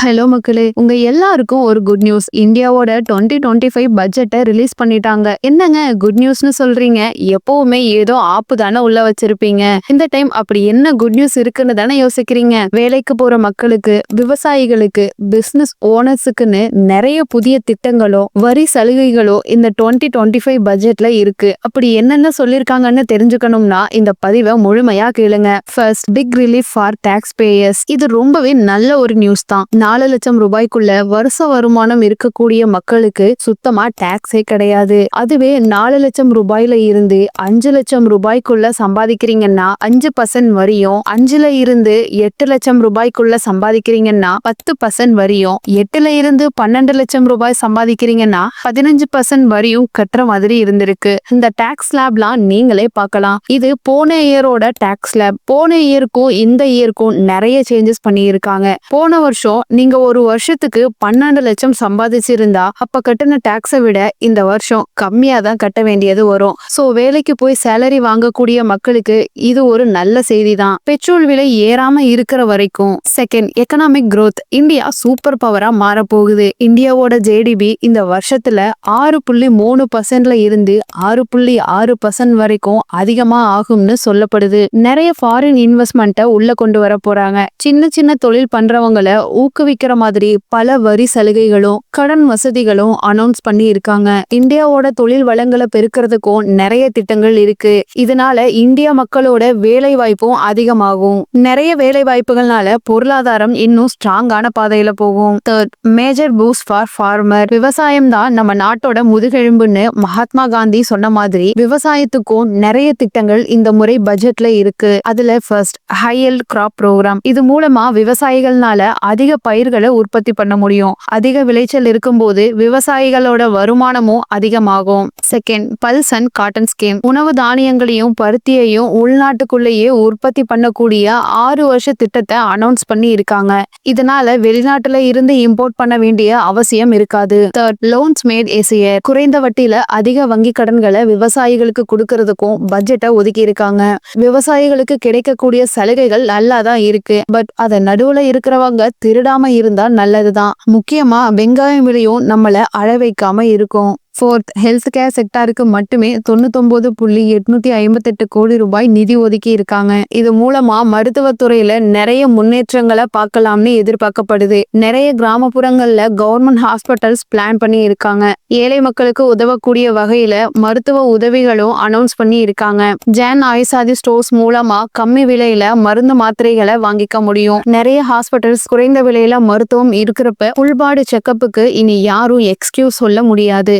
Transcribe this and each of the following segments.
Hello மக்களே, உங்க எல்லாருக்கும் ஒரு குட் நியூஸ். இந்தியாவோட 2025 பட்ஜெட்டை ரிலீஸ் பண்ணிட்டாங்க. என்னங்க குட் நியூஸ்னு சொல்றீங்க? எப்பவுமே ஏதோ ஆப்பு தானே உள்ள வச்சிருப்பீங்க. இந்த டைம் அப்படி என்ன குட் நியூஸ் இருக்குன்னு தானே யோசிக்கிறீங்க. வேலைக்கு போற மக்களுக்கு, விவசாயிகளுக்கு, பிசினஸ் ஓனர்ஸுக்குன்னு நிறைய புதிய திட்டங்களோ வரி சலுகைகளோ இந்த 2025 பட்ஜெட்ல இருக்கு. அப்படி என்னென்ன சொல்லிருக்காங்கன்னு தெரிஞ்சுக்கணும்னா இந்த பதிவை முழுமையா கேளுங்க. First, big relief for tax payers. இது ரொம்பவே நல்ல ஒரு நியூஸ் தான். 4 லட்சம் ரூபாய்க்குள்ள வருஷ வருமானம் இருக்கக்கூடிய மக்களுக்கு சுத்தமா டாக்ஸே கிடையாது. அதுவே 4 லட்சம் ரூபாயில இருந்து 5 லட்சம் ரூபாய்க்குள்ள சம்பாதிக்கிறீங்கன்னா 5% வரியும், 5ல இருந்து 8 லட்சம் ரூபாய்க்குள்ள சம்பாதிக்கிறீங்கன்னா 10% வரியும், 8ல இருந்து 12 லட்சம் ரூபாய் சம்பாதிக்கிறீங்கன்னா 15% வரியும் கட்டுற மாதிரி இருந்திருக்கு. இந்த டாக்ஸ் ஸ்லாப்லாம் நீங்களே பார்க்கலாம். இது போன இயரோட டாக்ஸ் ஸ்லாப். போன இயருக்கும் இந்த இயருக்கும் நிறைய சேஞ்சஸ் பண்ணி இருக்காங்க. போன வருஷம் நீங்க ஒரு வருஷத்துக்கு 12 லட்சம் சம்பாதிச்சிருந்தா அப்ப கட்டின டாக்ஸை விட இந்த வருஷம் கம்மியா தான் கட்ட வேண்டியது வரும். சோ வேலைக்கு போய் சேலரி வாங்கக்கூடிய மக்களுக்கு இது ஒரு நல்ல செய்தி தான். பெட்ரோல் விலை ஏறாம இருக்கிற வரைக்கும். Second, economic growth. India super பவரா மாற போகுது. இந்தியாவோட ஜேடிபி இந்த வருஷத்துல 6.3% இருந்து 6.6% வரைக்கும் அதிகமா ஆகும்னு சொல்லப்படுது. நிறைய ஃபாரின் இன்வெஸ்ட்மெண்ட்டை உள்ள கொண்டு வர போறாங்க. சின்ன சின்ன தொழில் பண்றவங்களை ஊக்குவிக்கிற மாதிரி பல வரி சலுகைகளும் கடன் வசதிகளும் அனௌன்ஸ் பண்ணி இருக்காங்க. இந்தியாவோட தொழில் வளங்களை பெருக்கிறதுக்கும் நிறைய திட்டங்கள் இருக்கு. இதனால இந்தியா மக்களோட வேலை வாய்ப்பும் அதிகமாகும். நிறைய வேலை வாய்ப்புகள்னால பொருளாதாரம் இன்னும் ஸ்ட்ராங்கான பாதையில போகும். Third, major boost for farmer. விவசாயம் தான் நம்ம நாட்டோட முதுகெலும்புன்னு மகாத்மா காந்தி சொன்ன மாதிரி விவசாயத்துக்கும் நிறைய திட்டங்கள் இந்த முறை பட்ஜெட்ல இருக்கு. அதுல first, high yield crop program. இது மூலமா விவசாயிகள்னால அதிக பயிர்களை உற்பத்தி பண்ண முடியும். அதிக விளைச்சல் இருக்கும்போது விவசாயிகளோட வருமானமும் அதிகமாகும். Second, pulse and cotton scheme. உணவு தானியங்களையும் பருத்தியையும் உள்நாட்டுக்குள்ளேயே உற்பத்தி பண்ணக்கூடிய 6 வருஷ திட்டத்தை அனௌன்ஸ் பண்ணி இருக்காங்க. இதனால வெளிநாட்டுல இருந்து இம்போர்ட் பண்ண வேண்டிய அவசியம் இருக்காது. Third, loans made easier. குறைந்த வட்டியில அதிக வங்கி கடன்களை விவசாயிகளுக்கு கொடுக்கறதுக்கும் பட்ஜெட்டை ஒதுக்கி இருக்காங்க. விவசாயிகளுக்கு கிடைக்கக்கூடிய சலுகைகள் நல்லா தான் இருக்கு. பட் அத நடுவுல இருக்கிறவங்க திருடாம இருந்தா நல்லதுதான். முக்கியமா வெங்காயம் விலையும் நம்மள அழ வைக்காம இருக்கும். ஃபோர்த், ஹெல்த் கேர் செக்டாருக்கு மட்டுமே 99.858 கோடி ரூபாய் நிதி ஒதுக்கி இருக்காங்க. இது மூலமா மருத்துவத்துறையில நிறைய முன்னேற்றங்களை பார்க்கலாம்னு எதிர்பார்க்கப்படுது. நிறைய கிராமப்புறங்கள்ல கவர்மெண்ட் ஹாஸ்பிட்டல்ஸ் பிளான் பண்ணி இருக்காங்க. ஏழை மக்களுக்கு உதவக்கூடிய வகையில மருத்துவ உதவிகளும் அனௌன்ஸ் பண்ணி இருக்காங்க. ஜான் ஆயுசாதி ஸ்டோர்ஸ் மூலமா கம்மி விலையில மருந்து மாத்திரைகளை வாங்கிக்க முடியும். நிறைய ஹாஸ்பிட்டல்ஸ் குறைந்த விலையில மருத்துவம் இருக்கிறப்ப ஃபுல்பாடி செக்கப்புக்கு இனி யாரும் எக்ஸ்கியூஸ் சொல்ல முடியாது.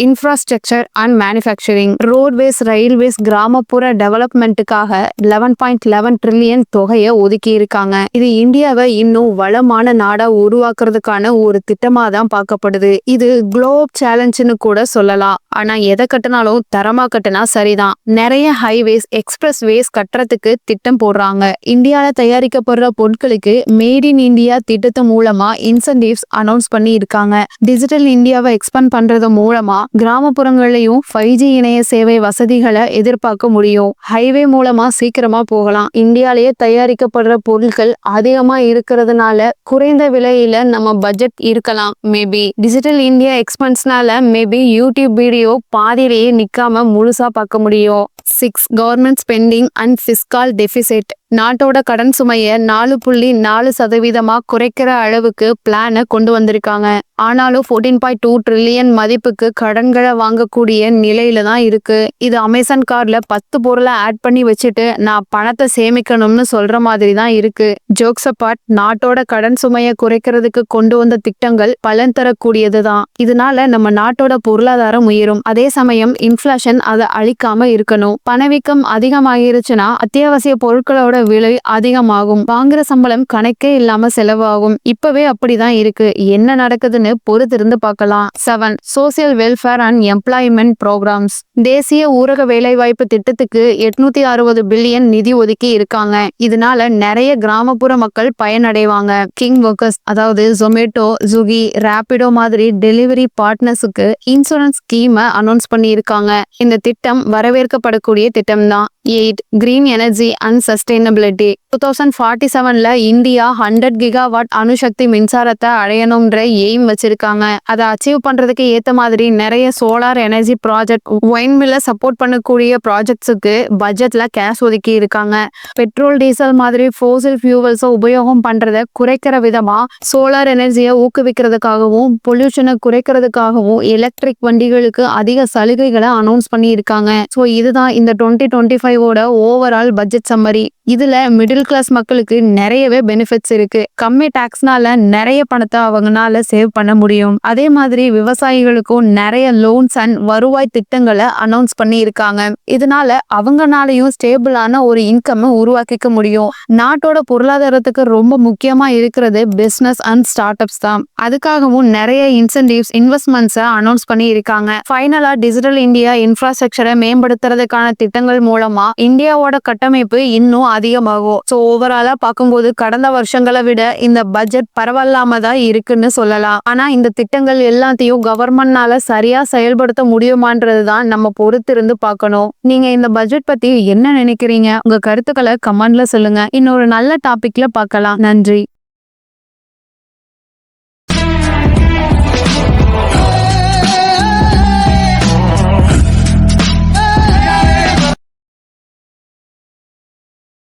Infrastructure and manufacturing. Roadways, railways, கிராமப்புற டெவலப்மெண்ட்டுக்காக 11.11 ட்ரில்லியன் தொகையை ஒதுக்கி இருக்காங்க. இது இந்தியாவை இன்னும் வளமான நாடா உருவாக்குறதுக்கான ஒரு திட்டமா தான் பார்க்கப்படுது. இது குளோப் சேலஞ்சுன்னு கூட சொல்லலாம். ஆனா எதை கட்டினாலும் தரமா கட்டினா சரிதான். நிறைய ஹைவேஸ், எக்ஸ்பிரஸ் வேஸ் கட்டுறதுக்கு திட்டம் போடுறாங்க. இந்தியால தயாரிக்கப்படுற பொருட்களுக்கு மேட் இன் இந்தியா திட்டத்து மூலமா இன்சென்டிவ்ஸ் அனௌன்ஸ் பண்ணி இருக்காங்க. டிஜிட்டல் இந்தியாவை எக்ஸ்பேண்ட் பண்றது மூலமா கிராமப்புறங்களையும் 5G இணைய சேவை வசதிகளை எதிர்பார்க்க முடியும். ஹைவே மூலமா சீக்கிரமா போகலாம். இந்தியாலேயே தயாரிக்கப்படுற பொருட்கள் அதிகமா இருக்கிறதுனால குறைந்த விலையில நம்ம பட்ஜெட் இருக்கலாம். மேபி டிஜிட்டல் இந்தியா எக்ஸ்பென்ஸ்னால மேபி யூடியூப் வீடியோ பாதியிலேயே நிக்காம முழுசா பார்க்க முடியும். 6, government spending and fiscal deficit. நாட்டோட கடன் சுமைய 4.4% குறைக்கிற அளவுக்கு பிளானை கொண்டு வந்திருக்காங்க. ஆனாலும் 14.2 ட்ரில்லியன் மதிப்புக்கு கடன்களை வாங்கக்கூடிய நிலையில தான் இருக்கு. இது அமேசான் கார்ல 10 பொருளை ஆட் பண்ணி வச்சுட்டு நான் பணத்தை சேமிக்கணும்னு சொல்ற மாதிரி தான் இருக்கு. ஜோக்ஸ் அபார்ட், நாட்டோட கடன் சுமையை குறைக்கிறதுக்கு கொண்டு வந்த திட்டங்கள் பலன் தரக்கூடியது தான். இதனால நம்ம நாட்டோட பொருளாதாரம் உயரும். அதே சமயம் இன்ஃபிளேஷன் அதை அழிக்காம இருக்கணும். பணவீக்கம் அதிகமாகிருச்சுன்னா அத்தியாவசிய பொருட்களோட விலை அதிகமாகும். வாங்குற சம்பளம் கணக்கே இல்லாம செலவாகும். இப்பவே அப்படிதான் இருக்கு. என்ன நடக்குதுன்னு பொறுத்திருந்து பார்க்கலாம். 7, social welfare and employment programs. தேசிய ஊரக வேலைவாய்ப்பு திட்டத்துக்கு 860 பில்லியன் நிதி ஒதுக்கி இருக்காங்க. இதனால நிறைய கிராமப்புற மக்கள் பயனடைவாங்க. கிங் ஒர்க்கர்ஸ், அதாவது ஜொமேட்டோ, ஸ்விக்கி, ராபிடோ மாதிரி டெலிவரி பார்ட்னர்ஸுக்கு இன்சூரன்ஸ் ஸ்கீமை அனௌன்ஸ் பண்ணி இருக்காங்க. இந்த திட்டம் வரவேற்கப்படக்கூடிய திட்டம் தான். 8, கிரீன் எனர்ஜி அண்ட் சஸ்டைனபிலிட்டி. 2047ல இந்தியா 100 கிகாவாட் அணுசக்தி மின்சாரத்தை அடையணும்ன்ற எய்ம் வச்சிருக்காங்க. அதை அச்சீவ் பண்றதுக்கு ஏத்த மாதிரி நிறைய சோலார் எனர்ஜி ப்ராஜெக்ட், ஒயின் மில்ல சப்போர்ட் பண்ணக்கூடிய ப்ராஜெக்ட்ஸுக்கு பட்ஜெட்ல கேஷ் ஒதுக்கி இருக்காங்க. பெட்ரோல் டீசல் மாதிரி ஃபோசில் ஃபியூவல்ஸை உபயோகம் பண்றதை குறைக்கிற விதமா சோலார் எனர்ஜியை ஊக்குவிக்கிறதுக்காகவும் பொல்யூஷனை குறைக்கிறதுக்காகவும் எலக்ட்ரிக் வண்டிகளுக்கு அதிக சலுகைகளை அனௌன்ஸ் பண்ணி இருக்காங்க. ஸோ இதுதான் இந்த 2025ஓட ஓவரால் பட்ஜெட் சம்மரி. இதுல மிடில் கிளாஸ் மக்களுக்கு நிறையவே பெனிஃபிட்ஸ் இருக்கு. கம்மி டாக்ஸ்னால நிறைய பணத்தை அவங்கனால சேவ் பண்ண முடியும். அதே மாதிரி விவசாயிகளுக்கும் நிறைய லோன்ஸ் அண்ட் வருவாய் திட்டங்களை அனௌன்ஸ் பண்ணி இருக்காங்க. இதனால அவங்கனாலையும் ஸ்டேபிளான ஒரு இன்கம் உருவாக்கிக்க முடியும். நாட்டோட பொருளாதாரத்துக்கு ரொம்ப முக்கியமா இருக்கிறது பிசினஸ் அண்ட் ஸ்டார்ட் அப்ஸ் தான். அதுக்காகவும் நிறைய இன்சென்டிவ்ஸ், இன்வெஸ்ட்மெண்ட்ஸை அனௌன்ஸ் பண்ணி இருக்காங்க. ஃபைனலா டிஜிட்டல் இந்தியா இன்ஃப்ராஸ்ட்ரக்சரை மேம்படுத்துறதுக்கான திட்டங்கள் மூலமா இந்தியாவோட கட்டமைப்பு இன்னும் அதிகமாகும். ஸோ ஓவராலா பார்க்கும்போது கடந்த வருஷங்களை விட இந்த பட்ஜெட் பரவாயில்லாம தான் இருக்குன்னு சொல்லலாம். ஆனா இந்த திட்டங்கள் எல்லாத்தையும் கவர்மெண்ட்னால சரியா செயல்படுத்த முடியுமான்றது தான் நம்ம பொறுத்திருந்து பார்க்கணும். நீங்க இந்த பட்ஜெட் பத்தி என்ன நினைக்கிறீங்க? உங்க கருத்துக்களை கமெண்ட்ல சொல்லுங்க. இன்னொரு நல்ல டாபிக்ல பார்க்கலாம். நன்றி.